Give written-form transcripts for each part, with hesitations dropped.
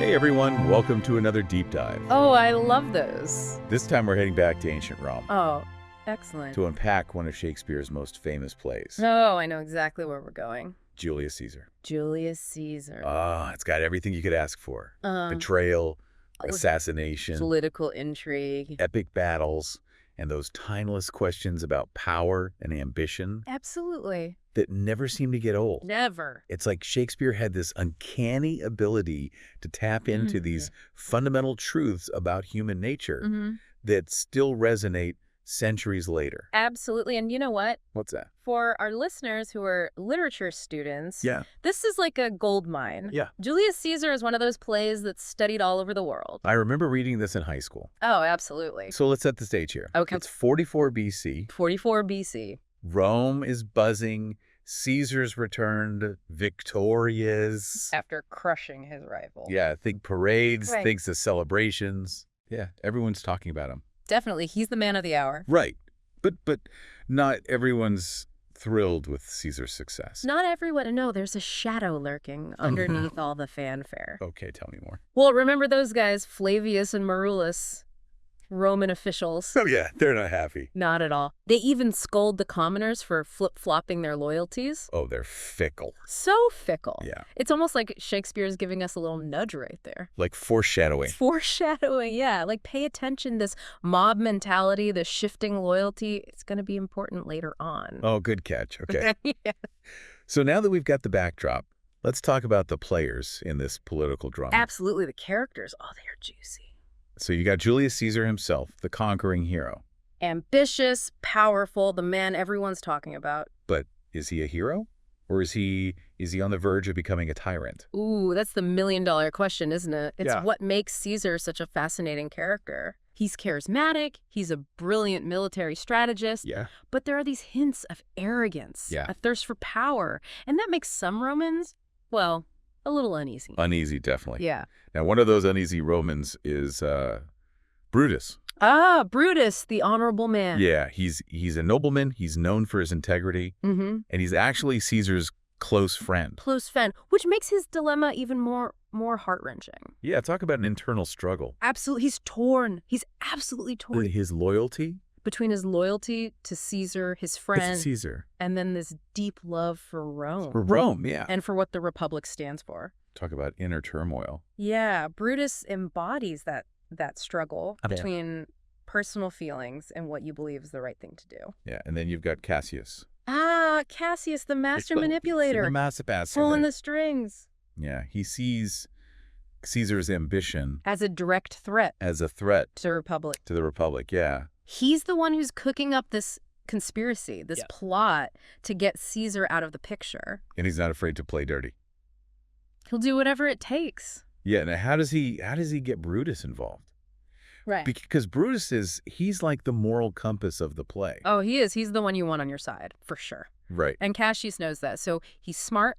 Hey everyone, welcome to another deep dive. Oh, I love those. This time we're heading back to ancient Rome Oh, excellent. to unpack one of Shakespeare's most famous plays, Oh, I know exactly where we're going. Julius Caesar. Julius Caesar. It's got everything you could ask for. Um, Betrayal, assassination, Political intrigue. epic battles, and those timeless questions about power and ambition Absolutely. that never seem to get old. Never. It's like Shakespeare had this uncanny ability to tap into these fundamental truths about human nature that still resonate centuries later. Absolutely. And you know what? What's that? For our listeners who are literature students, Yeah. this is like a gold mine. Yeah. Julius Caesar is one of those plays that's studied all over the world. I remember reading this in high school. Oh, absolutely. So let's set the stage here. Okay. It's 44 BC. 44 BC. Rome is buzzing. Caesar's returned victorious. After crushing his rival. Yeah, think parades, Right. think the celebrations. Yeah, everyone's talking about him. Definitely. He's the man of the hour. Right. But not everyone's thrilled with Caesar's success. Not everyone. No, there's a shadow lurking underneath all the fanfare. Okay, tell me more. Well, remember those guys, Flavius and Marulus, Roman officials? Oh yeah, they're not happy. Not at all. They even scold the commoners for flip-flopping their loyalties. Oh, they're fickle. So fickle. Yeah. It's almost like Shakespeare's giving us a little nudge right there. Like foreshadowing. Foreshadowing, yeah. Like, pay attention. This mob mentality, this shifting loyalty, it's going to be important later on. Oh, good catch. Okay. Yeah. So now that we've got the backdrop, let's talk about the players in this political drama. Absolutely. The characters, oh, they're juicy. So you got Julius Caesar himself, the conquering hero. Ambitious, powerful, the man everyone's talking about. But is he a hero? Or is he on the verge of becoming a tyrant? Ooh, that's the million-dollar question, isn't it? It's Yeah. what makes Caesar such a fascinating character. He's charismatic, he's a brilliant military strategist, Yeah. but there are these hints of arrogance, Yeah. a thirst for power, and that makes some Romans, well, a little uneasy. Uneasy, definitely. Yeah. Now, one of those uneasy Romans is Brutus. Ah, Brutus, the honorable man. Yeah, he's a nobleman. He's known for his integrity. Mm-hmm. And he's actually Caesar's close friend. Close friend, which makes his dilemma even more heart-wrenching. Yeah, talk about an internal struggle. Absolutely, he's torn. He's absolutely torn. His loyalty? Between his loyalty to Caesar, his friend, Caesar. and then this deep love for Rome. For Rome, yeah. And for what the Republic stands for. Talk about inner turmoil. Yeah, Brutus embodies that struggle Yeah. between personal feelings and what you believe is the right thing to do. Yeah, and then you've got Cassius. Ah, Cassius, the master manipulator, The master pulling the strings. Yeah, he sees Caesar's ambition As a direct threat as a threat to the Republic. to the Republic, yeah. He's the one who's cooking up this conspiracy, this Yeah. plot to get Caesar out of the picture. And he's not afraid to play dirty. He'll do whatever it takes. Yeah, now how does he get Brutus involved? Right. Because Brutus he's like the moral compass of the play. Oh, he is. He's the one you want on your side, for sure. Right. And Cassius knows that. So he's smart.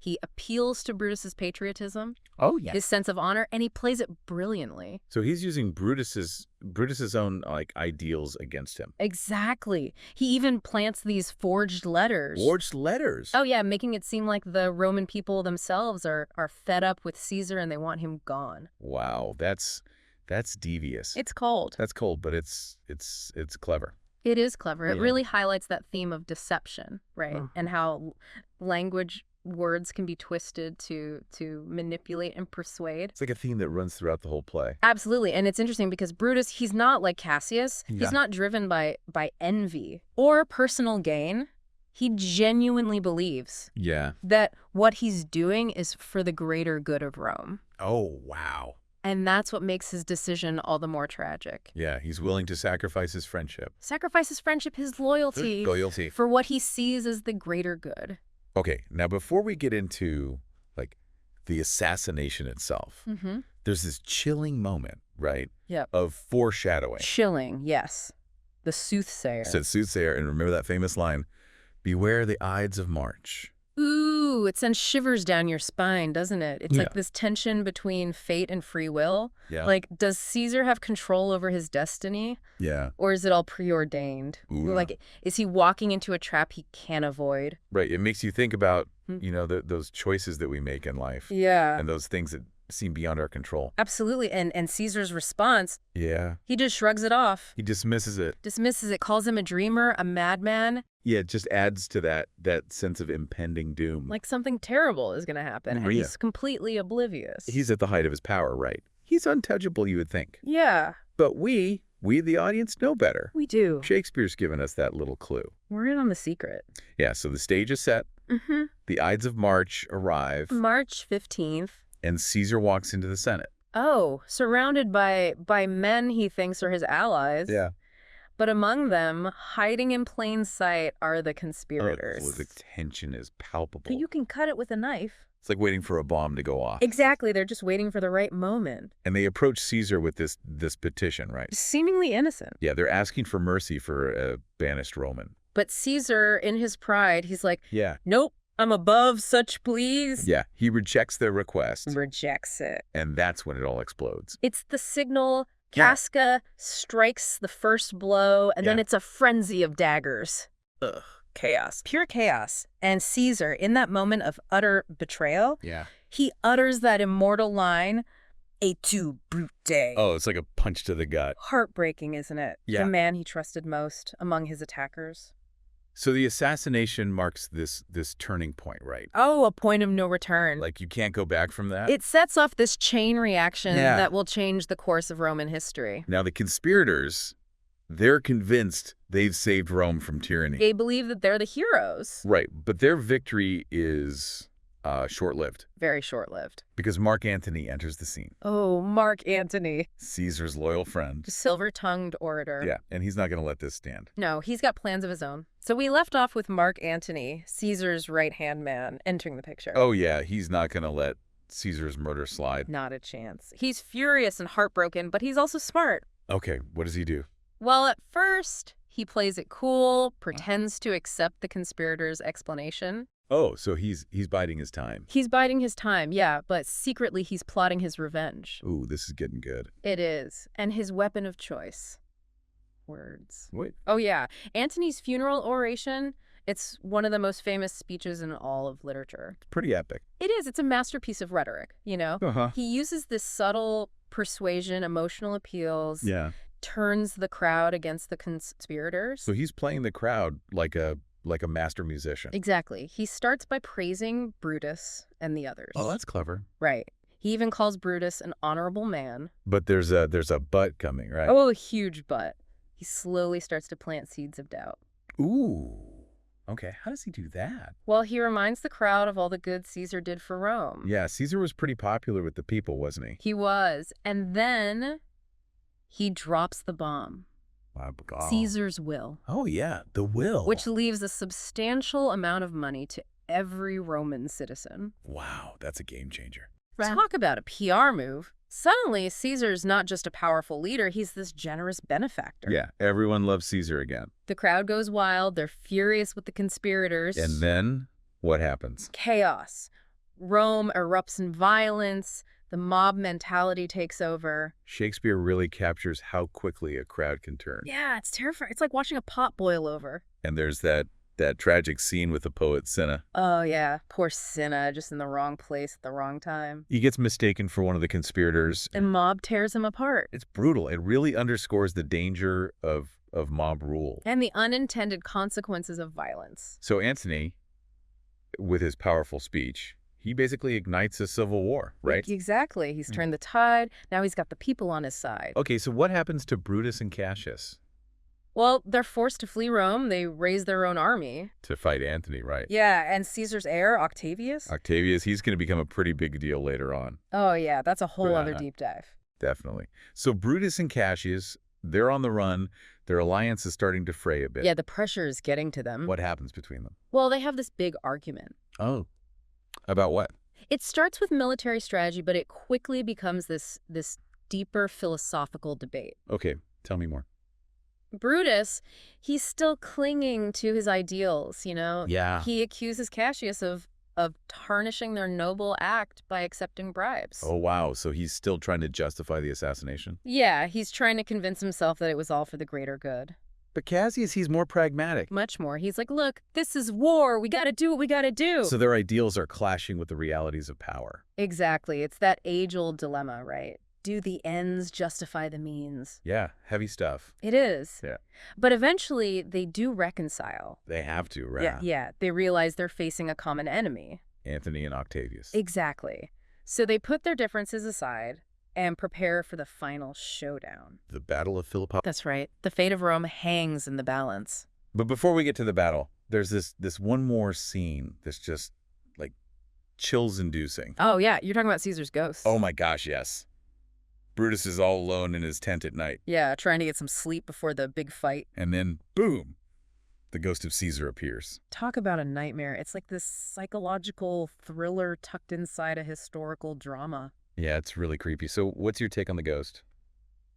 He appeals to Brutus's patriotism, Oh, yeah. his sense of honor, and he plays it brilliantly. So he's using Brutus's own like ideals against him. Exactly. He even plants these forged letters. Forged letters. Oh, yeah, making it seem like the Roman people themselves are fed up with Caesar and they want him gone. Wow, that's devious. It's cold. That's cold, but it's clever. It is clever. It Yeah. really highlights that theme of deception, right? And how words can be twisted to manipulate and persuade. It's like a theme that runs throughout the whole play. Absolutely. And it's interesting because Brutus, he's not like Cassius. Yeah. He's not driven by envy or personal gain. He genuinely believes Yeah. that what he's doing is for the greater good of Rome. Oh, wow. And that's what makes his decision all the more tragic. Yeah, he's willing to sacrifice his friendship. Sacrifice his friendship, his loyalty, Loyalty. for what he sees as the greater good. Okay, now before we get into like the assassination itself, Mm-hmm. there's this chilling moment, right? Yep. Of foreshadowing. Chilling, yes. The soothsayer. Said soothsayer, and remember that famous line, "Beware the Ides of March." Ooh, it sends shivers down your spine, doesn't it? It's Yeah. like this tension between fate and free will. Yeah. Like, does Caesar have control over his destiny? Yeah. Or is it all preordained? Ooh. Like, is he walking into a trap he can't avoid? Right. It makes you think about, those choices that we make in life Yeah. and those things that seem beyond our control. Absolutely. And Caesar's response, Yeah. he just shrugs it off. He dismisses it. Dismisses it, calls him a dreamer, a madman. Yeah, it just adds to that sense of impending doom. Like something terrible is going to happen. And he's completely oblivious. He's at the height of his power, right? He's untouchable, you would think. Yeah. But we, the audience, know better. We do. Shakespeare's given us that little clue. We're in on the secret. Yeah, so the stage is set. Mm-hmm. The Ides of March arrive. March 15th. And Caesar walks into the Senate. Oh, surrounded by men he thinks are his allies. Yeah. But among them, hiding in plain sight, are the conspirators. Oh, the tension is palpable. But you can cut it with a knife. It's like waiting for a bomb to go off. Exactly. They're just waiting for the right moment. And they approach Caesar with this petition, right? Seemingly innocent. Yeah, they're asking for mercy for a banished Roman. But Caesar, in his pride, he's like, yeah, nope, I'm above such pleas. Yeah, he rejects their request. Rejects it. And that's when it all explodes. It's the signal. Casca strikes the first blow, and then it's a frenzy of daggers. Ugh. Chaos. Pure chaos. And Caesar, in that moment of utter betrayal, he utters that immortal line, "Et tu, brute." Oh, it's like a punch to the gut. Heartbreaking, isn't it? Yeah. The man he trusted most among his attackers. So the assassination marks this turning point, right? Oh, a point of no return. Like you can't go back from that? It sets off this chain reaction that will change the course of Roman history. Now the conspirators, they're convinced they've saved Rome from tyranny. They believe that they're the heroes. Right, but their victory is short-lived. Very short-lived. Because Mark Antony enters the scene. Oh, Mark Antony. Caesar's loyal friend. Silver-tongued orator. Yeah, and he's not going to let this stand. No, he's got plans of his own. So we left off with Mark Antony, Caesar's right-hand man, entering the picture. Oh, yeah, he's not going to let Caesar's murder slide. Not a chance. He's furious and heartbroken, but he's also smart. Okay, what does he do? Well, at first, he plays it cool, pretends to accept the conspirators' explanation. Oh, so he's biding his time. He's biding his time, yeah, but secretly he's plotting his revenge. Ooh, this is getting good. It is. And his weapon of choice. Words. Wait. Oh, yeah. Antony's funeral oration, it's one of the most famous speeches in all of literature. It's pretty epic. It is. It's a masterpiece of rhetoric, you know? He uses this subtle persuasion, emotional appeals, turns the crowd against the conspirators. So he's playing the crowd like a master musician. Exactly. He starts by praising Brutus and the others. Oh, that's clever. Right. He even calls Brutus an honorable man. But there's a but coming, right? Oh, a huge but. He slowly starts to plant seeds of doubt. Ooh. Okay, how does he do that? Well, he reminds the crowd of all the good Caesar did for Rome. Yeah, Caesar was pretty popular with the people, wasn't he? He was. And then he drops the bomb. Caesar's will. Oh, yeah, the will. Which leaves a substantial amount of money to every Roman citizen. Wow, that's a game changer. Talk about a PR move. Suddenly, Caesar's not just a powerful leader, he's this generous benefactor. Yeah, everyone loves Caesar again. The crowd goes wild, they're furious with the conspirators. And then, what happens? Chaos. Rome erupts in violence. The mob mentality takes over. Shakespeare really captures how quickly a crowd can turn. Yeah, it's terrifying. It's like watching a pot boil over. And there's that tragic scene with the poet Cinna. Oh, yeah. Poor Cinna, just in the wrong place at the wrong time. He gets mistaken for one of the conspirators. The mob tears him apart. It's brutal. It really underscores the danger of mob rule. And the unintended consequences of violence. So Antony, with his powerful speech, he basically ignites a civil war, right? Exactly. He's turned the tide. Now he's got the people on his side. Okay, so what happens to Brutus and Cassius? Well, they're forced to flee Rome. They raise their own army. To fight Antony, right? Yeah, and Caesar's heir, Octavius? Octavius, he's going to become a pretty big deal later on. Oh, yeah, that's a whole other deep dive. Definitely. So Brutus and Cassius, they're on the run. Their alliance is starting to fray a bit. Yeah, the pressure is getting to them. What happens between them? Well, they have this big argument. Oh. About what? It starts with military strategy, but it quickly becomes this deeper philosophical debate. Okay, tell me more. Brutus, he's still clinging to his ideals, you know? Yeah. He accuses Cassius of tarnishing their noble act by accepting bribes. Oh, wow. So he's still trying to justify the assassination? Yeah, he's trying to convince himself that it was all for the greater good. But Cassius, he's more pragmatic. Much more. He's like, look, this is war. We got to do what we got to do. So their ideals are clashing with the realities of power. Exactly. It's that age-old dilemma, right? Do the ends justify the means? Yeah, heavy stuff. It is. Yeah. But eventually, they do reconcile. They have to, right? Yeah. They realize they're facing a common enemy. Anthony and Octavius. Exactly. So they put their differences aside and prepare for the final showdown. The Battle of Philippi. That's right. The fate of Rome hangs in the balance. But before we get to the battle, there's this one more scene that's just, like, chills-inducing. Oh, yeah. You're talking about Caesar's ghost. Oh, my gosh, yes. Brutus is all alone in his tent at night. Yeah, trying to get some sleep before the big fight. And then, boom, the ghost of Caesar appears. Talk about a nightmare. It's like this psychological thriller tucked inside a historical drama. Yeah, it's really creepy. So what's your take on the ghost?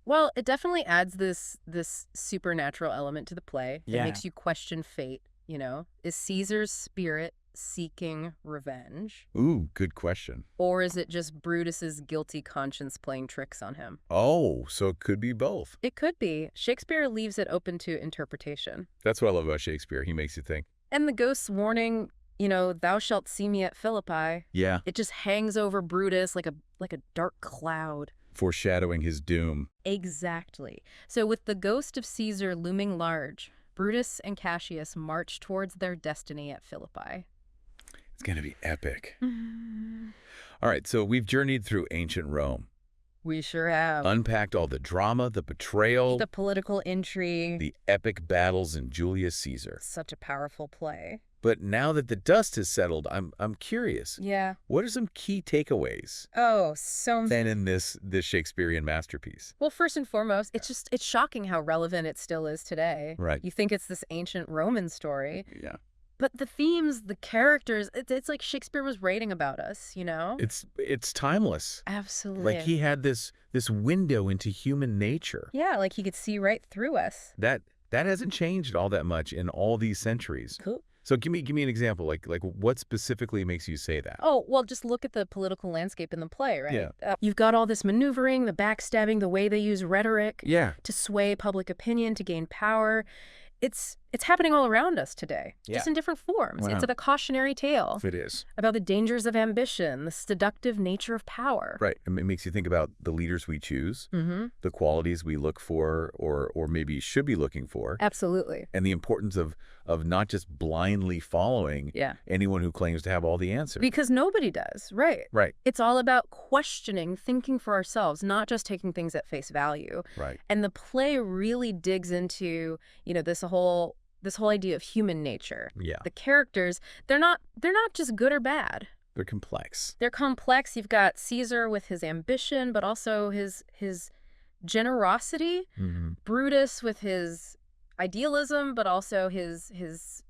Well, it definitely adds this supernatural element to the play. It makes you question fate, you know? Is Caesar's spirit seeking revenge? Ooh, good question. Or is it just Brutus's guilty conscience playing tricks on him? Oh, so it could be both. It could be. Shakespeare leaves it open to interpretation. That's what I love about Shakespeare. He makes you think. And the ghost's warning, you know, thou shalt see me at Philippi. Yeah. It just hangs over Brutus like a dark cloud. Foreshadowing his doom. Exactly. So with the ghost of Caesar looming large, Brutus and Cassius march towards their destiny at Philippi. It's going to be epic. All right, so we've journeyed through ancient Rome. We sure have. Unpacked all the drama, the betrayal, the political intrigue, the epic battles in Julius Caesar. Such a powerful play. But now that the dust has settled, I'm curious. Yeah. What are some key takeaways? Oh, so then in this Shakespearean masterpiece? Well, first and foremost, it's shocking how relevant it still is today. Right. You think it's this ancient Roman story. Yeah. But the themes, the characters, it's like Shakespeare was writing about us, you know? It's timeless. Absolutely. Like he had this window into human nature. Yeah, like he could see right through us. That hasn't changed all that much in all these centuries. Cool. So give me an example. Like what specifically makes you say that? Oh, well, just look at the political landscape in the play, right? Yeah. You've got all this maneuvering, the backstabbing, the way they use rhetoric to sway public opinion, to gain power. It's happening all around us today, just in different forms. Wow. It's a cautionary tale. It is. About the dangers of ambition, the seductive nature of power. Right. It makes you think about the leaders we choose, the qualities we look for or maybe should be looking for. Absolutely. And the importance of not just blindly following anyone who claims to have all the answers. Because nobody does, right? Right. It's all about questioning, thinking for ourselves, not just taking things at face value. Right. And the play really digs into, you know, this whole idea of human nature. Yeah. The characters, they're not just good or bad. They're complex. They're complex. You've got Caesar with his ambition, but also his generosity. Brutus with his idealism, but also his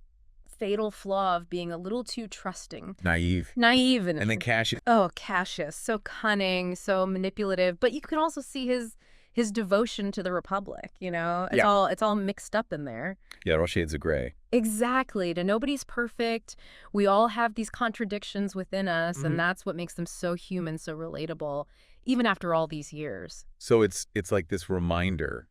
fatal flaw of being a little too trusting. Naive. And then Cassius. Oh, Cassius. So cunning, so manipulative. But you can also see his devotion to the Republic, you know? It's all mixed up in there. Yeah, all shades of gray. Exactly. Nobody's perfect. We all have these contradictions within us, and that's what makes them so human, so relatable, even after all these years. So it's like this reminder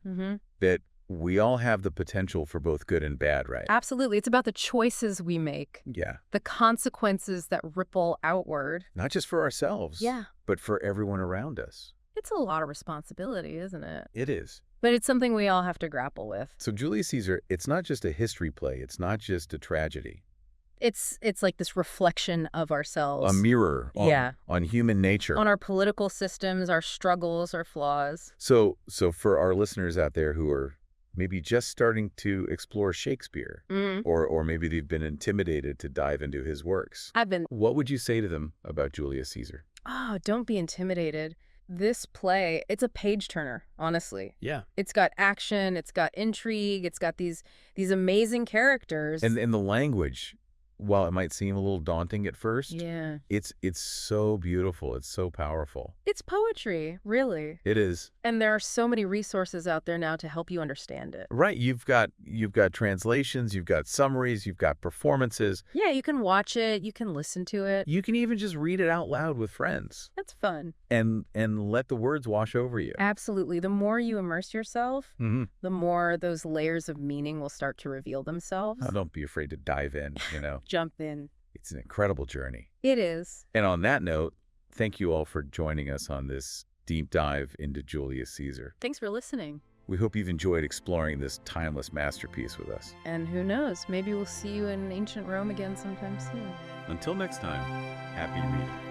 that we all have the potential for both good and bad, right? Absolutely. It's about the choices we make. Yeah. The consequences that ripple outward. Not just for ourselves. Yeah. But for everyone around us. It's a lot of responsibility, isn't it? It is. But it's something we all have to grapple with. So Julius Caesar, it's not just a history play. It's not just a tragedy. It's like this reflection of ourselves. A mirror on human nature. On our political systems, our struggles, our flaws. So for our listeners out there who are maybe just starting to explore Shakespeare, or maybe they've been intimidated to dive into his works. What would you say to them about Julius Caesar? Oh, don't be intimidated. This play, it's a page-turner, honestly. Yeah. It's got action, it's got intrigue, it's got these amazing characters. And the language, while it might seem a little daunting at first, Yeah. it's so beautiful. It's so powerful. It's poetry, really. It is. And there are so many resources out there now to help you understand it. Right. You've got translations, you've got summaries, you've got performances. Yeah, you can watch it, you can listen to it. You can even just read it out loud with friends. That's fun. And let the words wash over you. Absolutely. The more you immerse yourself, the more those layers of meaning will start to reveal themselves. Oh, don't be afraid to dive in, Jump in. It's an incredible journey. It is. And on that note, thank you all for joining us on this deep dive into Julius Caesar. Thanks for listening. We hope you've enjoyed exploring this timeless masterpiece with us. And who knows, maybe we'll see you in ancient Rome again sometime soon. Until next time, happy reading.